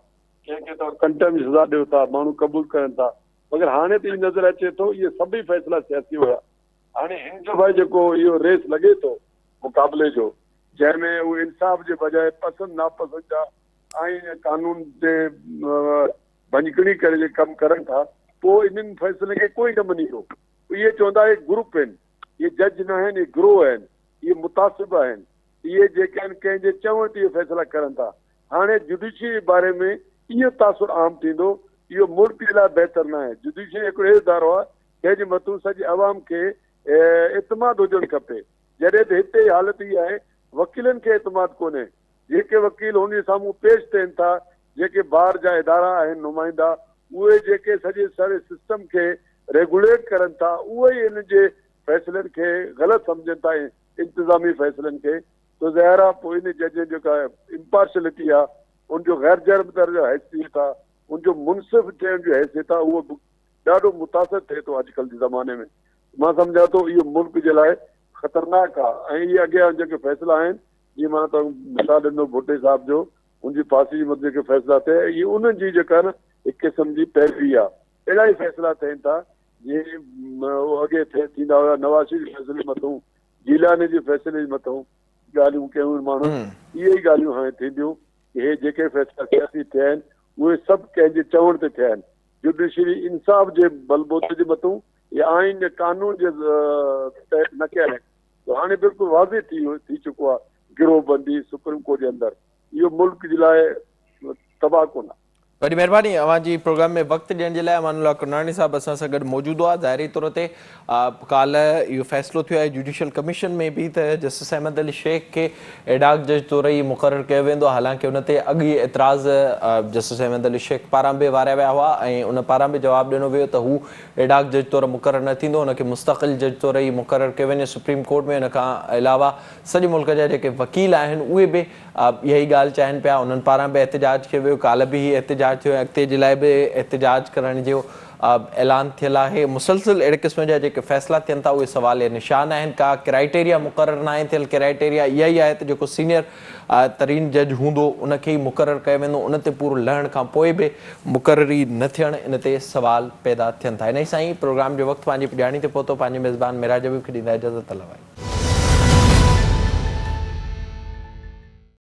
कंहिंखे तव्हां कंटेम्प जी सज़ा ॾियो था, माण्हू क़बूल करनि था। मगर हाणे त इहो नज़र अचे थो इहे सभई फ़ैसिला सियासी हुया। हाणे हिन जो भाई जेको इहो रेस लॻे थो मुक़ाबले जो, जंहिंमें उहे इंसाफ़ जे बजाए पसंदि नापसंदि जा आइन कानून ते भञकड़ी करे जे कमु करनि था, पोइ इन्हनि फ़ैसिले खे कोई न मञींदो। इहे चवंदा इहे ग्रुप आहिनि, इहे जज न आहिनि, इहे गिरोह आहिनि, इहे मुतासिब आहिनि, इहे जेके आहिनि कंहिंजे चवण ते इहे फ़ैसिला करनि था। हाणे जुडिशरी जे बारे में इहो तासुर आम थींदो, इहो मुल्क जे लाइ बहितर न आहे। जुडिशरी हिकिड़ो इदारो आहे जंहिंजे मथां सॼे अवाम खे एतमाद हुजणु खपे, जॾहिं त हिते हालत इहा आहे वकीलनि खे एतमाद कोन्हे। जेके वकील हुन साम्हूं पेश थियनि था, जेके बार जा इदारा आहिनि नुमाइंदा, उहे जेके सॼे सिस्टम खे रेगुलेट करनि था, उहे ई इन जे फ़ैसिलनि खे ग़लति सम्झनि था, इंतिज़ामी फ़ैसिलनि खे। तो ज़ाहिर आहे पोइ इन जज जेका इम्पार्शलिटी आहे, उनजो गैर जानबदार जो हैसियत आहे, उनजो मुनसिफ़ थियण जो हैसियत आहे, उहो ॾाढो मुतासिर थिए थो अॼुकल्ह जे ज़माने में। मां सम्झां थो इहो मुल्क जे लाइ ख़तरनाक आहे। ऐं इहे अॻियां जेके फ़ैसिला आहिनि, जीअं मां तव्हां मिसाल ॾिनो भुट्टे साहिब जो, उनजी फांसी जे मथां जेके फ़ैसिला थिए, इहे उन्हनि जी जेका न हिकु क़िस्म जी पैरवी आहे। अहिड़ा ई फ़ैसिला थियनि था जीअं अॻे थींदा हुआ नवाज़ शरीफ़ जे फ़ैसिले मथां, गीलानी जे फ़ैसिले जे मथां ॻाल्हियूं कयूं माण्हू, इहे ई ॻाल्हियूं हाणे थींदियूं कि हे जेके फ़ैसिला सियासी थिया आहिनि उहे सभु कंहिंजे चवण ते थिया आहिनि। जुडिशरी इंसाफ़ जे बलबूते जे मथां या आइन कानून जे तहत न कया आहिनि। तो हाणे बिल्कुलु वाज़े थी चुको आहे गिरोहबंदी सुप्रीम कोर्ट जे अंदरि। इहो मुल्क जे लाइ तबाह कोन आहे। वॾी महिरबानी अवां जी प्रोग्राम में वक़्तु ॾियण जे लाइ। अमानुल्लाह कुरनानी साहब असां सां गॾु मौजूदु हुआ। ज़ाहिरी तौर ते काल्ह इहो फ़ैसिलो थियो आहे जुडिशल कमीशन में बि त जस्टिस अहमद अली शेख खे एडाक जज तौर ई मुक़ररु कयो वेंदो। हालांकि उन ते अॻु ई एतिराज़ जस्टिस अहमद अली शेख पारां बि वारिया विया हुआ ऐं उन पारां बि जवाबु ॾिनो वियो त हू एडाक जज तौरु मुक़ररु न थींदो, हुनखे मुस्तक़िल जज तौर ई मुक़ररु कयो वञे सुप्रीम कोर्ट में। इन खां अलावा सॼे मुल्क जा जेके वकील आहिनि उहे बि इहा ई ॻाल्हि चाहिनि पिया, उन्हनि पारां बि एहतिजाज कयो वियो। काल्ह बि ही एहतिजाज थियो, अॻिते जे लाइ बि एहतिजाज करण जो ऐलान थियल आहे। मुसलसिल अहिड़े क़िस्म जा जेके फ़ैसिला थियनि था उहे सवाल या निशान आहिनि। का क्राइटेरिया मुक़ररु न आहे थियल, क्राइटेरिया इहा ई आहे त जेको सीनियर तरीन जज हूंदो उनखे ई मुक़ररु कयो वेंदो, उन ते पूरो लहण खां पोइ बि मुक़ररी न थियणु, इन ते सवाल पैदा थियनि था। इन ई सां ई प्रोग्राम जो वक़्तु पंहिंजी पुॼाणी ते पहुतो। पंहिंजे मेज़बान मिराज हबीब खे ॾींदा इजाज़त। अल्लाह।